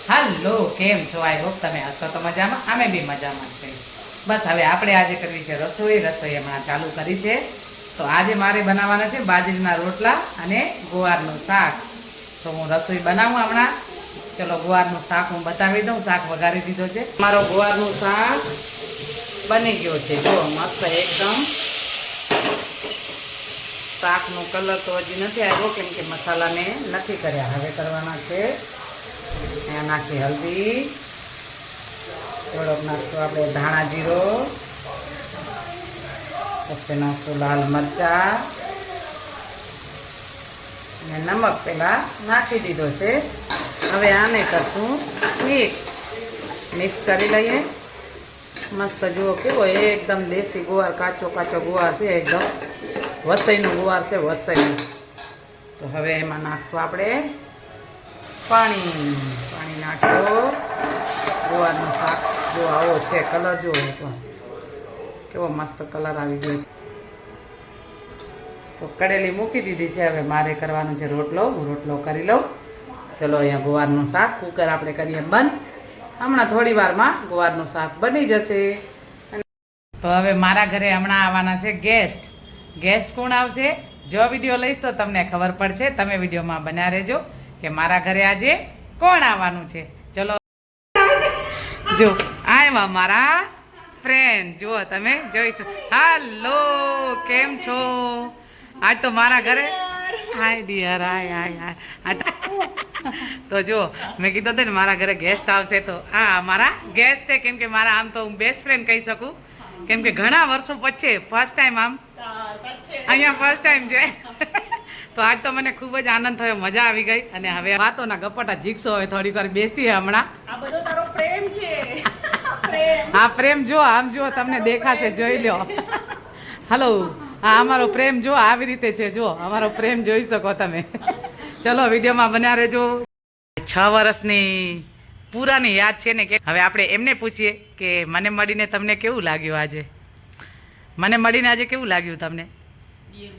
હાલો, કેમ છો? I hope તમે હશો તો મજામાં. અમે બી મજામાં છે. બસ હવે આપણે આજે કરવી છે રસોઈ હમણાં ચાલુ કરી છે. તો આજે મારે બનાવવાના છે બાજરીના રોટલા અને ગુવારનું શાક. તો હું રસોઈ બનાવું હમણાં. ચલો ગુવારનું શાક હું બતાવી દઉં. શાક વઘારી દીધો છે. મારો ગુવારનું શાક બની ગયો છે. જો મસ્ત એકદમ. શાકનો કલર તો હજી નથી આવ્યો કેમ કે મસાલા મેં નથી કર્યા. હવે કરવાના છે. અહીંયા નાખી હલ્દી, થોડોક નાખશું આપણે ધાણા જીરો, પછી નાખશું લાલ મરચાં અને નમક પહેલાં નાખી દીધો છે. હવે આને કરશું મિક્સ કરી લઈએ. મસ્ત જુઓ કેવો એકદમ દેશી ગુવાર, કાચો કાચો ગુવાર છે, એકદમ વસઈનો ગુવાર છે, વસઈનો. તો હવે એમાં નાખશું આપણે પાણી નાખો. ગુવારનું શાક જો આવો છે, કલર જુઓ તો કેવો મસ્ત કલર આવી ગયો છે. તો કડેલી મૂકી દીધી છે. હવે મારે કરવાનું છે રોટલો. હું રોટલો કરી લઉં. ચલો અહીંયા ગુવારનું શાક કુકર આપણે કરીએ બંધ. હમણાં થોડી વારમાં ગુવારનું શાક બની જશે. તો હવે મારા ઘરે હમણાં આવવાના છે ગેસ્ટ કોણ આવશે? જો વિડીયો લઈશ તો તમને ખબર પડશે. તમે વિડીયોમાં બન્યા રહેજો કે મારા ઘરે આજે કોણ આવવાનું છે. ચલો જો આવ્યા મારા ફ્રેન્ડ. જુઓ તમે જોઈશું. હાલો, કેમ છો? આજ તો મારા ઘરે હાય ડિયર હાય. તો જો મેં કીધું હતું ને મારા ઘરે ગેસ્ટ આવશે. તો હા મારા ગેસ્ટ છે. કેમ કે મારા આમ તો હું બેસ્ટ ફ્રેન્ડ કહી શકું. કેમ કે ઘણા વર્ષો પછી ફર્સ્ટ ટાઈમ આમ અહીંયા ફર્સ્ટ ટાઈમ છે. તો આજ તો મને ખૂબ જ આનંદ થયો, મજા આવી ગઈ. અને હવે વાતોના ગપટા જીગશો. હવે થોડીક વાર બેસીએ હમણાં. આ બધો તારો પ્રેમ છે. હા પ્રેમ જો આમ જો તમને દેખાશે, જોઈ લો. હલો, હા અમારો પ્રેમ જો આવી રીતે છે. જો અમારો પ્રેમ જોઈ શકો તમે. ચલો વિડીયોમાં બન્યા રહેજો. 6 વર્ષની પૂરાની યાદ છે ને કે હવે આપણે એમને પૂછીએ કે મને મળીને તમને કેવું લાગ્યું આજે? મને મળીને આજે કેવું લાગ્યું તમને?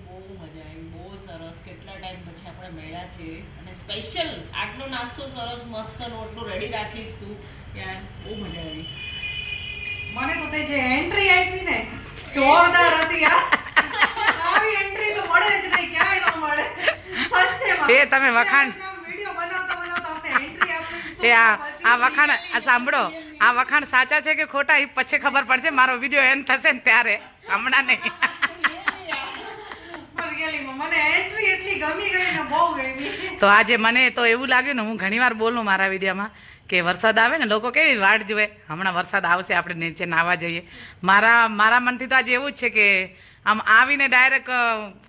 બહુ મજા આવી, બહુ સરસ. કેટલા ટાઈમ પછી આપણે મળ્યા છે અને સ્પેશિયલ આટલો નાસ્તો સરસ મસ્ત રોટલો રેડી રાખીશ તું. યાર બહુ મજા આવી. મને તો તે જે એન્ટ્રી આપી ને જોરદાર હતી યાર. આવી એન્ટ્રી તો મળે જ નહીં, ક્યાંય ન મળે. સચ્ચેમાં એ તમે વખાણ વિડિયો બનાવતા આપણે એન્ટ્રી આપી. એ આ વખાણ આ સાંભળો, આ વખાણ સાચા છે કે ખોટા એ પછી ખબર પડશે. મારો વિડીયો એન્ડ થશે ને ત્યારે, હમણાં નહીં. મને એન્ટ્રી એટલી ગમી ગઈ ને, બહુ ગમી. તો આજે મને તો એવું લાગ્યું ને, હું ઘણીવાર બોલું મારા વિડીયોમાં કે વરસાદ આવે ને લોકો કેવી વાટ જુએ. હમણાં વરસાદ આવશે, આપણે નીચે નાહવા જઈએ. મારા મનથી તો આજે એવું જ છે કે આમ આવીને ડાયરેક્ટ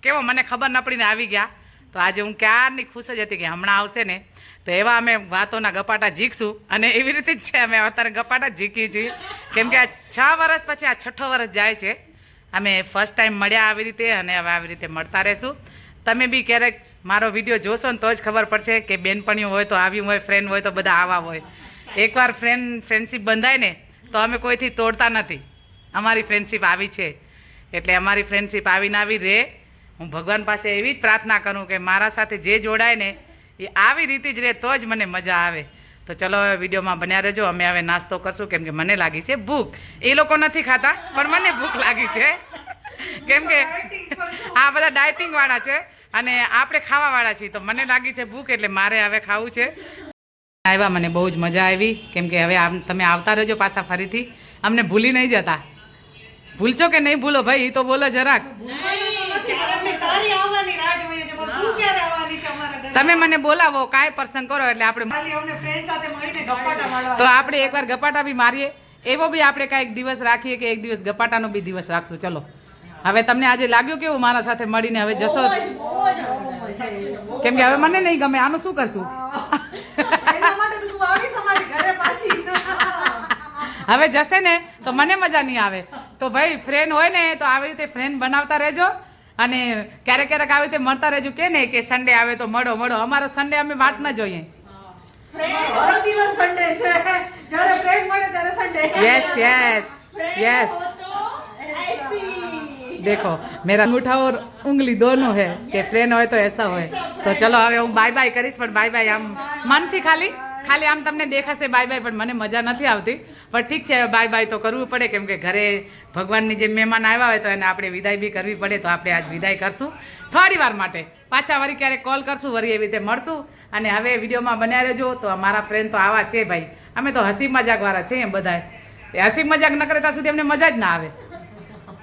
કેવો મને ખબર ન પડીને આવી ગયા. તો આજે હું ક્યારની ખુશ જ હતી કે હમણાં આવશે ને. તો એવા અમે વાતોના ગપાટા જીકશું. અને એવી રીતે જ છે, અમે અત્યારે ગપાટા જીકીએ છીએ. કેમ કે આ 6 વર્ષ પછી આ 6ઠ્ઠો વર્ષ જાય છે. અમે ફર્સ્ટ ટાઈમ મળ્યા આવી રીતે, અને હવે આવી રીતે મળતા રહેશું. તમે બી ક્યારેક મારો વિડીયો જોશો ને તો જ ખબર પડશે કે બેનપણીઓ હોય તો આવી હોય, ફ્રેન્ડ હોય તો બધા આવા હોય. એકવાર ફ્રેન્ડશીપ બંધાય ને તો અમે કોઈથી તોડતા નથી. અમારી ફ્રેન્ડશીપ આવી છે એટલે અમારી ફ્રેન્ડશીપ આવીને આવી રહે. હું ભગવાન પાસે એવી જ પ્રાર્થના કરું કે મારા સાથે જે જોડાય ને એ આવી રીતે જ રહે, તો જ મને મજા આવે. તો ચલો હવે વિડીયોમાં બન્યા રહેજો. અમે હવે નાસ્તો કરશું કેમ કે મને લાગી છે ભૂખ. એ લોકો નથી ખાતા પણ મને ભૂખ લાગી છે. કેમ કે આ બધા ડાયટિંગ વાળા છે અને આપણે ખાવા વાળા છીએ. તો મને લાગી છે ભૂખ, એટલે મારે હવે ખાવું છે. આવ્યા મને બહુ જ મજા આવી. કેમ કે હવે તમે આવતા રહેજો પાછા ફરીથી. અમને ભૂલી નહીં જતા. ભૂલશો કે નહીં ભૂલો ભાઈ? એ તો બોલો જરાક. તમે મને બોલાવો, કાંઈ પ્રસંગ કરો એટલે આપણે તો આપણે એકવાર ગપાટા બી મારીએ. એવો બી આપણે કાંઈક દિવસ રાખીએ કે એક દિવસ ગપાટાનો બી દિવસ રાખશું. ચલો હવે તમને આજે લાગ્યું કેવું મારા સાથે મળીને? હવે જશો કેમ કે હવે મને નહીં ગમે. આનું શું કરશું? હવે જશે ને તો મને મજા નહીં આવે. તો ભાઈ ફ્રેન્ડ હોય ને તો આવી રીતે ફ્રેન્ડ બનાવતા રહેજો. અને ક્યારેક ક્યારેક આવી રીતે મળતા રહેજો. કે ને કે સન્ડે આવે તો મળો. અમારો સન્ડે અમે વાટ ન જોઈએ. यस देखो मेरा अंगूठा और उंगली दोनों है कि फ्रेंड हो तो ऐसा हो. तो चलो હવે હું બાય બાય કરીશ, પણ બાય બાય આમ મનથી ખાલી ખાલી આમ તમને દેખાશે બાય બાય, પણ મને મજા નથી આવતી. પણ ઠીક છે, બાય બાય તો કરવું પડે, કેમ કે ઘરે ભગવાનની જે મહેમાન આવ્યા હોય તો એને આપણે વિદાય બી કરવી પડે. તો આપણે આજ વિદાય કરશું થોડી વાર માટે. પાછા વળી ક્યારેક કોલ કરશું, વળી એવી રીતે મળશું. અને હવે વિડીયોમાં બન્યા રહેજો. તો અમારા ફ્રેન્ડ તો આવા છે ભાઈ, અમે તો હસી મજાકવાળા છીએ બધાય. એ હસી મજાક ન કરે ત્યાં સુધી અમને મજા જ ના આવે.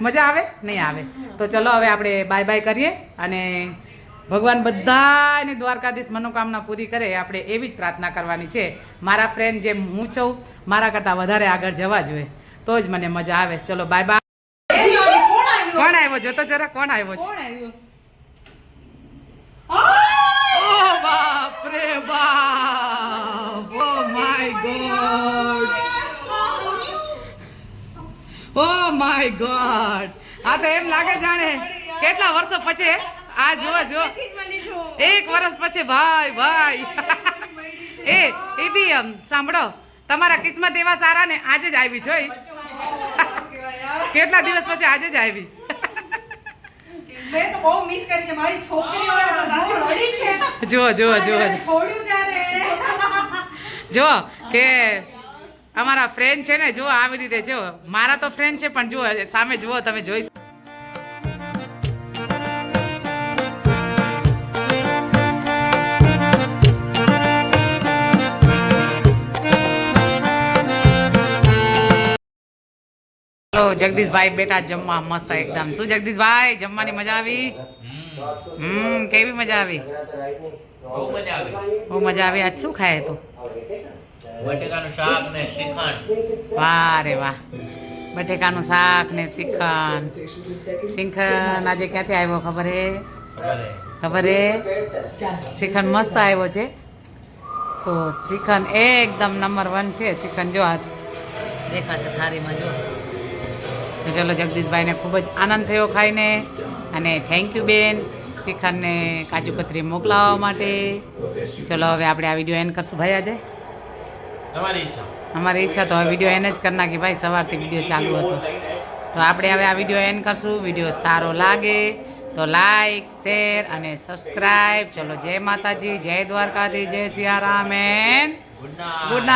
મજા આવે નહીં આવે. તો ચલો હવે આપણે બાય બાય કરીએ. અને ભગવાન બધાની દ્વારકાધીશ મનોકામના પૂરી કરે, આપણે એવી જ પ્રાર્થના કરવાની છે. મારા ફ્રેન્ડ જેમ હું છું, મારા કરતાં વધારે આગળ જવા જોઈએ, તો જ મને મજા આવે. ચલો બાય બાય. કોણ આવ્યો જોતો જરા, કોણ આવ્યો છે? કોણ આવ્યું? ઓ બાપ રે બાપ, oh my God, oh my God. આ તો એમ લાગે જાણે કેટલા વર્ષો પછી. આ જો એક વર્ષ પછી ભાઈ ભાઈ. એ બી સાંભળો, તમારા કિસ્મત એવા સારા ને આજે જ આવી જોઈ. કેટલા દિવસ પછી આજે જ આવી. મેં તો બહુ મિસ કરી છે મારી છોકરી હોય તો બહુ રડી છે. જુઓ જુઓ જુઓ છોડ્યું ત્યારે એણે. જુઓ કે અમારા ફ્રેન્ડ છે ને, જુઓ આવી રીતે. જુઓ મારા તો ફ્રેન્ડ છે, પણ જુઓ સામે જુઓ, તમે જોઈ. ચલો જગદીશભાઈ બેટા જમવા મસ્ત એકદમ. શું જગદીશભાઈ, જમવાની મજા આવી? કેવી મજા આવી? બહુ મજા આવી. આજ શું ખાય તું? બટેકાનું શાક ને શ્રીખંડ. વાહ રે વાહ, બટેકાનું શાક ને શ્રીખંડ. શ્રીખંડ આજે ક્યાંથી આવ્યો ખબર હે? ખબર હે? શ્રીખંડ મસ્ત આવ્યો છે. તો શ્રીખંડ એકદમ નંબર 1 છે. શ્રીખંડ જો આ દેખાશે થાળીમાં, જો. તો ચલો જગદીશભાઈને ખૂબ જ આનંદ થયો ખાઈને. અને થેન્ક યુ બેન શ્રીખંડને કાજુ કતરી મોકલાવવા માટે. ચલો હવે આપણે આ વિડીયો એન્ડ કરશું ભાઈ. આજે તમારી ઈચ્છા. અમારી ઈચ્છા તો હવે વિડીયો એને જ કરી નાખી ભાઈ. સવારથી વિડીયો ચાલુ હતો, તો આપણે હવે આ વિડીયો એન્ડ કરશું. વિડીયો સારો લાગે તો લાઈક, શેર અને સબસ્ક્રાઈબ. ચલો જય માતાજી, જય દ્વારકાધીશ, જય સિયારામ એન્ડ ગુડ નાઇટ.